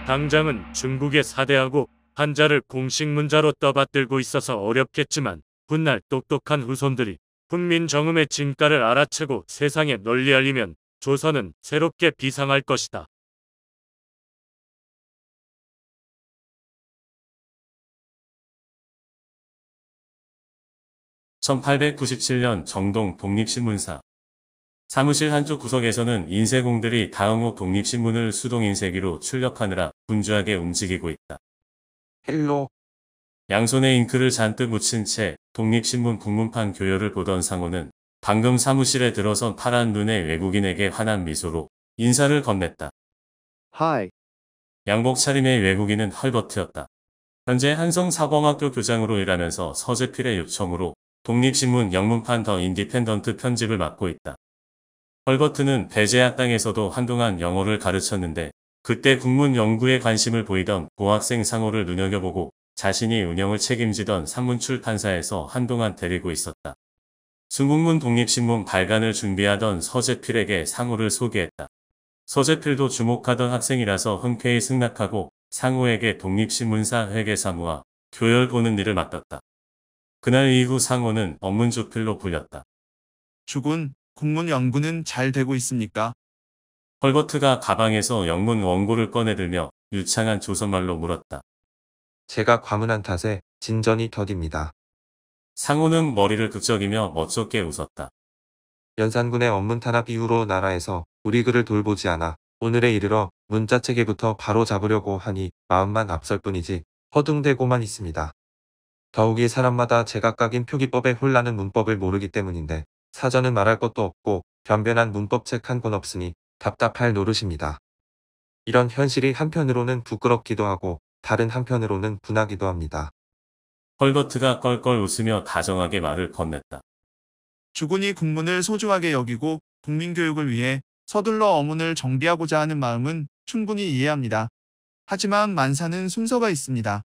당장은 중국의 사대하고 한자를 공식 문자로 떠받들고 있어서 어렵겠지만 훗날 똑똑한 후손들이 훈민 정음의 진가를 알아채고 세상에 널리 알리면 조선은 새롭게 비상할 것이다. 1897년 정동 독립신문사 사무실 한쪽 구석에서는 인쇄공들이 다응호 독립신문을 수동인쇄기로 출력하느라 분주하게 움직이고 있다. 헬로, 양손에 잉크를 잔뜩 묻힌 채 독립신문 국문판 교열을 보던 상호는 방금 사무실에 들어선 파란 눈의 외국인에게 환한 미소로 인사를 건넸다. 하이, 양복 차림의 외국인은 헐버트였다. 현재 한성사범학교 교장으로 일하면서 서재필의 요청으로 독립신문 영문판 더 인디펜던트 편집을 맡고 있다. 헐버트는 배제야 땅에서도 한동안 영어를 가르쳤는데 그때 국문 연구에 관심을 보이던 고학생 상호를 눈여겨보고 자신이 운영을 책임지던 산문출판사에서 한동안 데리고 있었다. 중국문 독립신문 발간을 준비하던 서재필에게 상호를 소개했다. 서재필도 주목하던 학생이라서 흔쾌히 승낙하고 상호에게 독립신문사 회계사무와 교열 보는 일을 맡겼다. 그날 이후 상호는 업문조필로 불렸다. 주군, 국문 연구는 잘 되고 있습니까? 헐버트가 가방에서 영문 원고를 꺼내들며 유창한 조선말로 물었다. 제가 과문한 탓에 진전이 더딥니다. 상호는 머리를 극적이며 멋쩍게 웃었다. 연산군의 업문 탄압 이후로 나라에서 우리 글을 돌보지 않아 오늘에 이르러 문자체계부터 바로 잡으려고 하니 마음만 앞설 뿐이지 허둥대고만 있습니다. 더욱이 사람마다 제각각인 표기법에 혼란한 문법을 모르기 때문인데 사전은 말할 것도 없고 변변한 문법책 한 권 없으니 답답할 노릇입니다. 이런 현실이 한편으로는 부끄럽기도 하고 다른 한편으로는 분하기도 합니다. 헐버트가 껄껄 웃으며 다정하게 말을 건넸다. 주군이 국문을 소중하게 여기고 국민교육을 위해 서둘러 어문을 정비하고자 하는 마음은 충분히 이해합니다. 하지만 만사는 순서가 있습니다.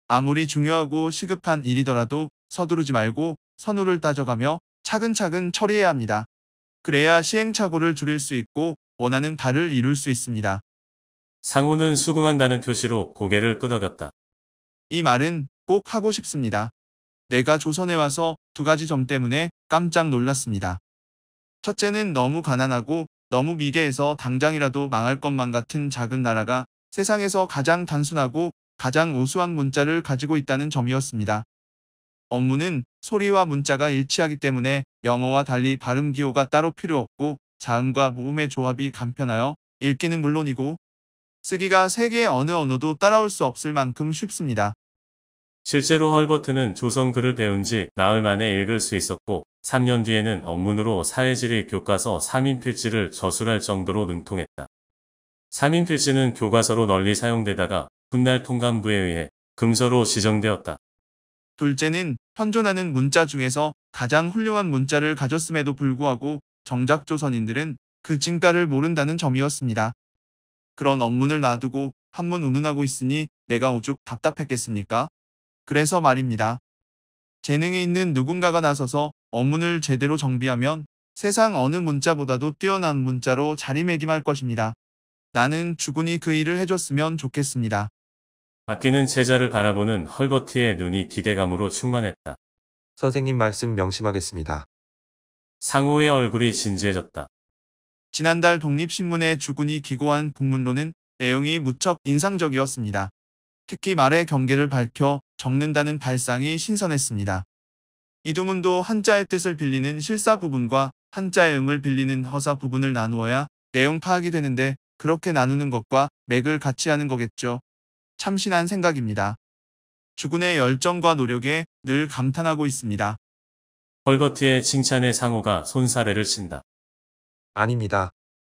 아무리 중요하고 시급한 일이더라도 서두르지 말고 선후를 따져가며 차근차근 처리해야 합니다. 그래야 시행착오를 줄일 수 있고 원하는 바를 이룰 수 있습니다. 상호는 수긍한다는 표시로 고개를 끄덕였다. 이 말은 꼭 하고 싶습니다. 내가 조선에 와서 두 가지 점 때문에 깜짝 놀랐습니다. 첫째는 너무 가난하고 너무 미개해서 당장이라도 망할 것만 같은 작은 나라가 세상에서 가장 단순하고 가장 우수한 문자를 가지고 있다는 점이었습니다. 업무는 소리와 문자가 일치하기 때문에 영어와 달리 발음 기호가 따로 필요 없고 자음과 모음의 조합이 간편하여 읽기는 물론이고 쓰기가 세계의 어느 언어도 따라올 수 없을 만큼 쉽습니다. 실제로 헐버트는 조선 글을 배운 지 나흘 만에 읽을 수 있었고 3년 뒤에는 업문으로 사회지리 교과서 3인필지를 저술할 정도로 능통했다. 3인필지는 교과서로 널리 사용되다가 훗날 통감부에 의해 금서로 지정되었다. 둘째는 현존하는 문자 중에서 가장 훌륭한 문자를 가졌음에도 불구하고 정작 조선인들은 그 진가를 모른다는 점이었습니다. 그런 업문을 놔두고 한문 운운하고 있으니 내가 오죽 답답했겠습니까? 그래서 말입니다. 재능이 있는 누군가가 나서서 업문을 제대로 정비하면 세상 어느 문자보다도 뛰어난 문자로 자리매김할 것입니다. 나는 주군이 그 일을 해줬으면 좋겠습니다. 아끼는 제자를 바라보는 헐버트의 눈이 기대감으로 충만했다. 선생님 말씀 명심하겠습니다. 상호의 얼굴이 진지해졌다. 지난달 독립신문에 주군이 기고한 국문론은 내용이 무척 인상적이었습니다. 특히 말의 경계를 밝혀 적는다는 발상이 신선했습니다. 이두문도 한자의 뜻을 빌리는 실사 부분과 한자의 음을 빌리는 허사 부분을 나누어야 내용 파악이 되는데 그렇게 나누는 것과 맥을 같이 하는 거겠죠. 참신한 생각입니다. 주군의 열정과 노력에 늘 감탄하고 있습니다. 헐버트의 칭찬에 상호가 손사래를 친다. 아닙니다.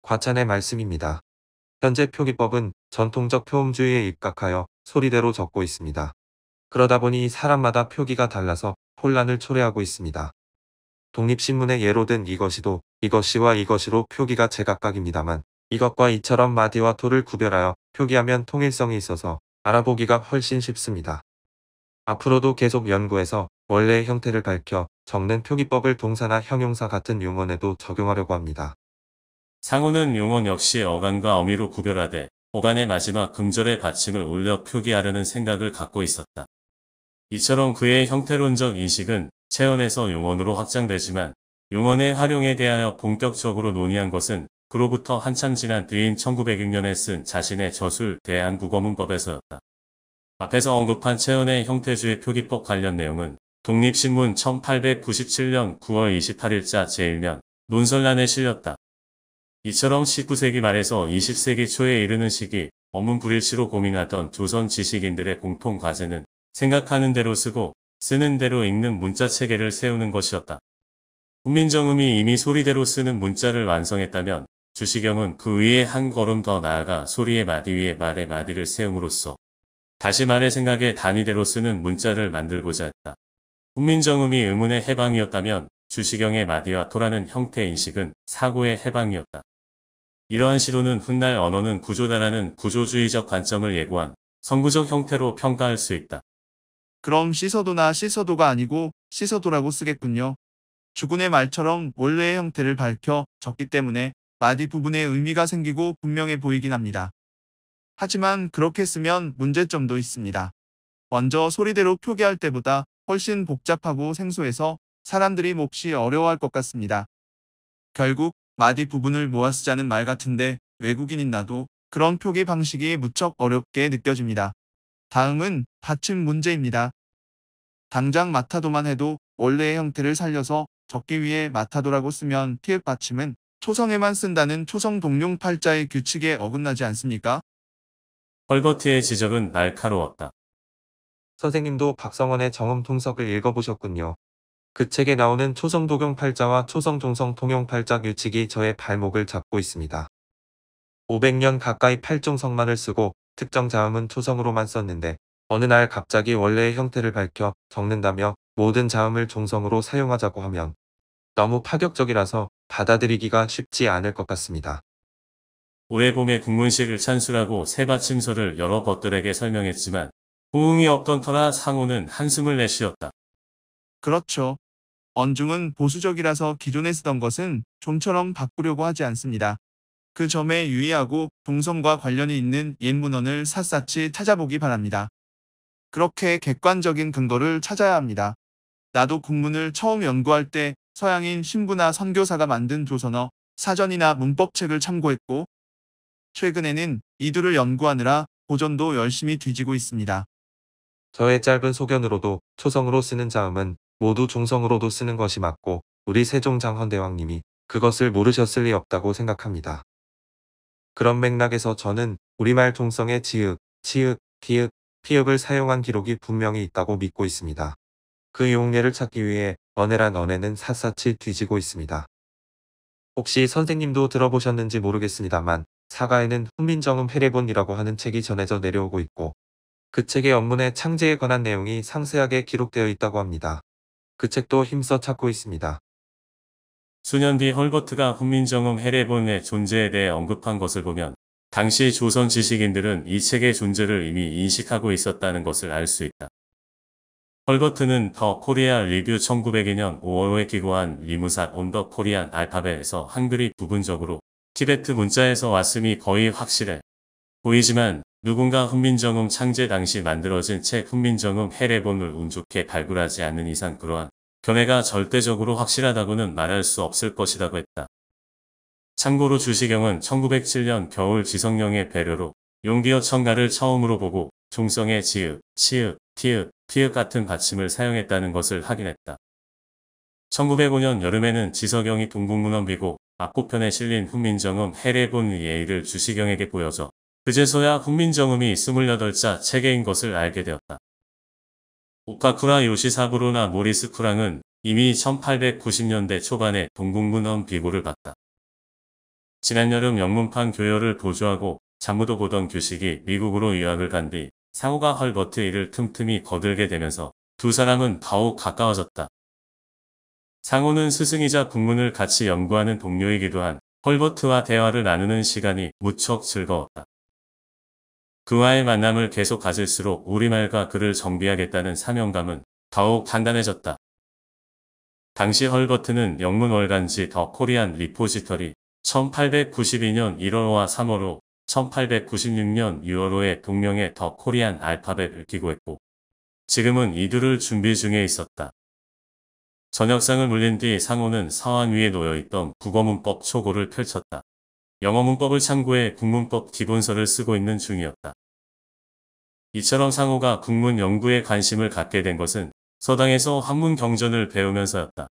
과찬의 말씀입니다. 현재 표기법은 전통적 표음주의에 입각하여 소리대로 적고 있습니다. 그러다 보니 사람마다 표기가 달라서 혼란을 초래하고 있습니다. 독립신문의 예로 든 이것이도 이것이와 이것이로 표기가 제각각입니다만 이것과 이처럼 마디와 토를 구별하여 표기하면 통일성이 있어서 알아보기가 훨씬 쉽습니다. 앞으로도 계속 연구해서 원래의 형태를 밝혀 적는 표기법을 동사나 형용사 같은 용언에도 적용하려고 합니다. 상호는 용언 역시 어간과 어미로 구별하되 호간의 마지막 금절의 받침을 올려 표기하려는 생각을 갖고 있었다. 이처럼 그의 형태론적 인식은 체언에서 용언으로 확장되지만 용언의 활용에 대하여 본격적으로 논의한 것은 그로부터 한참 지난 뒤인 1906년에 쓴 자신의 저술 대한국어문법에서였다. 앞에서 언급한 체언의 형태주의 표기법 관련 내용은 독립신문 1897년 9월 28일자 제1면 논설란에 실렸다. 이처럼 19세기 말에서 20세기 초에 이르는 시기 어문불일치로 고민하던 조선 지식인들의 공통 과제는 생각하는 대로 쓰고 쓰는 대로 읽는 문자 체계를 세우는 것이었다. 훈민정음이 이미 소리대로 쓰는 문자를 완성했다면 주시경은 그 위에 한 걸음 더 나아가 소리의 마디 위에 말의 마디를 세움으로써 다시 말의 생각의 단위대로 쓰는 문자를 만들고자 했다. 훈민정음이 의문의 해방이었다면 주시경의 마디와 토라는 형태 인식은 사고의 해방이었다. 이러한 시도는 훗날 언어는 구조다라는 구조주의적 관점을 예고한 선구적 형태로 평가할 수 있다. 그럼 시서도나 시서도가 아니고 시서도라고 쓰겠군요. 주군의 말처럼 원래의 형태를 밝혀 적기 때문에 마디 부분에 의미가 생기고 분명해 보이긴 합니다. 하지만 그렇게 쓰면 문제점도 있습니다. 먼저 소리대로 표기할 때보다 훨씬 복잡하고 생소해서 사람들이 몹시 어려워할 것 같습니다. 결국 마디 부분을 모아 쓰자는 말 같은데 외국인인 나도 그런 표기 방식이 무척 어렵게 느껴집니다. 다음은 받침 문제입니다. 당장 마타도만 해도 원래의 형태를 살려서 적기 위해 마타도라고 쓰면 티읕 받침은 초성에만 쓴다는 초성 동용 팔자의 규칙에 어긋나지 않습니까? 헐버트의 지적은 날카로웠다. 선생님도 박성원의 정음 통석을 읽어보셨군요. 그 책에 나오는 초성 독용 팔자와 초성 종성 통용 팔자 규칙이 저의 발목을 잡고 있습니다. 500년 가까이 팔종성만을 쓰고 특정 자음은 초성으로만 썼는데 어느 날 갑자기 원래의 형태를 밝혀 적는다며 모든 자음을 종성으로 사용하자고 하면 너무 파격적이라서 받아들이기가 쉽지 않을 것 같습니다. 올해 봄에 국문식을 찬술하고 새 받침서를 여러 것들에게 설명했지만 호응이 없던 터라 상호는 한숨을 내쉬었다. 그렇죠. 언중은 보수적이라서 기존에 쓰던 것은 좀처럼 바꾸려고 하지 않습니다. 그 점에 유의하고 동성과 관련이 있는 옛 문헌을 샅샅이 찾아보기 바랍니다. 그렇게 객관적인 근거를 찾아야 합니다. 나도 국문을 처음 연구할 때 서양인 신부나 선교사가 만든 조선어, 사전이나 문법책을 참고했고 최근에는 이들을 연구하느라 고전도 열심히 뒤지고 있습니다. 저의 짧은 소견으로도 초성으로 쓰는 자음은 모두 종성으로도 쓰는 것이 맞고 우리 세종장헌대왕님이 그것을 모르셨을 리 없다고 생각합니다. 그런 맥락에서 저는 우리말 종성의 지읒, 치읒, 디읒, 피읒을 사용한 기록이 분명히 있다고 믿고 있습니다. 그 용례를 찾기 위해 언해란 언해는 샅샅이 뒤지고 있습니다. 혹시 선생님도 들어보셨는지 모르겠습니다만 사가에는 훈민정음 해례본이라고 하는 책이 전해져 내려오고 있고 그 책의 원문의 창제에 관한 내용이 상세하게 기록되어 있다고 합니다. 그 책도 힘써 찾고 있습니다. 수년 뒤 헐버트가 훈민정음 해례본의 존재에 대해 언급한 것을 보면 당시 조선 지식인들은 이 책의 존재를 이미 인식하고 있었다는 것을 알 수 있다. 헐버트는 더 코리아 리뷰 1902년 5월에 기고한 리무삿 온 더 코리안 알파벳에서 한글이 부분적으로 티베트 문자에서 왔음이 거의 확실해 보이지만 누군가 훈민정음 창제 당시 만들어진 책 훈민정음 해례본을 운 좋게 발굴하지 않는 이상 그러한 견해가 절대적으로 확실하다고는 말할 수 없을 것이라고 했다. 참고로 주시경은 1907년 겨울 지성령의 배려로 용기어 청가를 처음으로 보고 종성의 지읒, 치읒, 티읒, 피읒 같은 받침을 사용했다는 것을 확인했다. 1905년 여름에는 지서경이 동국문헌비고 앞부편에 실린 훈민정음 해례본의 예의를 주시경에게 보여줘 그제서야 훈민정음이 28자 체계인 것을 알게 되었다. 오카쿠라 요시사부로나 모리스 쿠랑은 이미 1890년대 초반에 동국문헌 비고를 봤다. 지난 여름 영문판 교열을 보조하고 잠무도 보던 규식이 미국으로 유학을 간 뒤 상호가 헐버트 일을 틈틈이 거들게 되면서 두 사람은 더욱 가까워졌다. 상호는 스승이자 국문을 같이 연구하는 동료이기도 한 헐버트와 대화를 나누는 시간이 무척 즐거웠다. 그와의 만남을 계속 가질수록 우리말과 글을 정비하겠다는 사명감은 더욱 단단해졌다. 당시 헐버트는 영문 월간지 더 코리안 리포지터리 1892년 1월호와 3월호 1896년 6월호에 동명의 더 코리안 알파벳을 기고했고 지금은 이들을 준비 중에 있었다. 전역상을 물린 뒤 상호는 서한 위에 놓여있던 국어문법 초고를 펼쳤다. 영어문법을 참고해 국문법 기본서를 쓰고 있는 중이었다. 이처럼 상호가 국문 연구에 관심을 갖게 된 것은 서당에서 한문 경전을 배우면서였다.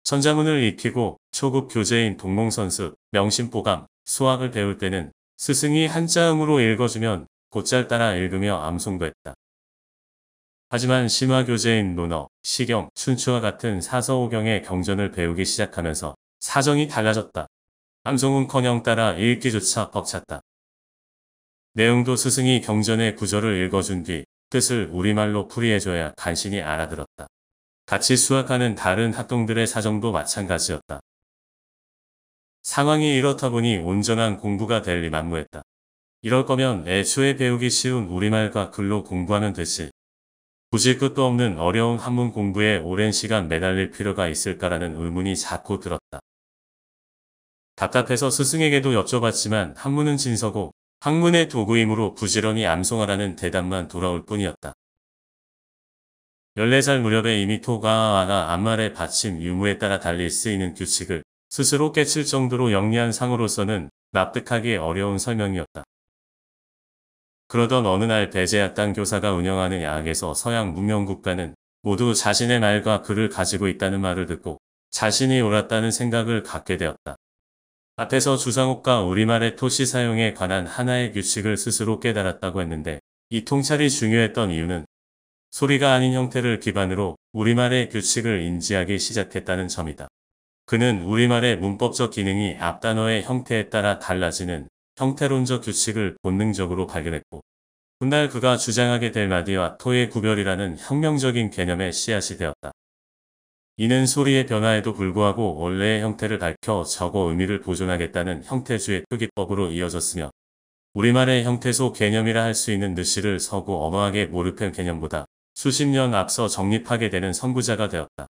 천자문을 익히고 초급 교재인 동몽선수, 명심보감, 수학을 배울 때는 스승이 한자음으로 읽어주면 곧잘 따라 읽으며 암송도 했다. 하지만 심화교재인 논어, 시경, 춘추와 같은 사서오경의 경전을 배우기 시작하면서 사정이 달라졌다. 암송은커녕 따라 읽기조차 벅찼다. 내용도 스승이 경전의 구절을 읽어준 뒤 뜻을 우리말로 풀이해줘야 간신히 알아들었다. 같이 수학하는 다른 학동들의 사정도 마찬가지였다. 상황이 이렇다 보니 온전한 공부가 될 리 만무했다. 이럴 거면 애초에 배우기 쉬운 우리말과 글로 공부하면 되지. 굳이 끝도 없는 어려운 한문 공부에 오랜 시간 매달릴 필요가 있을까라는 의문이 자꾸 들었다. 답답해서 스승에게도 여쭤봤지만 한문은 진서고 학문의 도구이므로 부지런히 암송하라는 대답만 돌아올 뿐이었다. 14살 무렵에 이미 토가아가 앞말의 받침 유무에 따라 달리 쓰이는 규칙을 스스로 깨칠 정도로 영리한 상으로서는 납득하기 어려운 설명이었다. 그러던 어느 날 배제학당 교사가 운영하는 야학에서 서양 문명국가는 모두 자신의 말과 글을 가지고 있다는 말을 듣고 자신이 옳았다는 생각을 갖게 되었다. 앞에서 주상옥과 우리말의 토시 사용에 관한 하나의 규칙을 스스로 깨달았다고 했는데 이 통찰이 중요했던 이유는 소리가 아닌 형태를 기반으로 우리말의 규칙을 인지하기 시작했다는 점이다. 그는 우리말의 문법적 기능이 앞단어의 형태에 따라 달라지는 형태론적 규칙을 본능적으로 발견했고 훗날 그가 주장하게 될 마디와 토의 구별이라는 혁명적인 개념의 씨앗이 되었다. 이는 소리의 변화에도 불구하고 원래의 형태를 밝혀 적어 의미를 보존하겠다는 형태주의 표기법으로 이어졌으며 우리말의 형태소 개념이라 할 수 있는 느시를 서구 언어학의 모르펜 개념보다 수십 년 앞서 정립하게 되는 선구자가 되었다.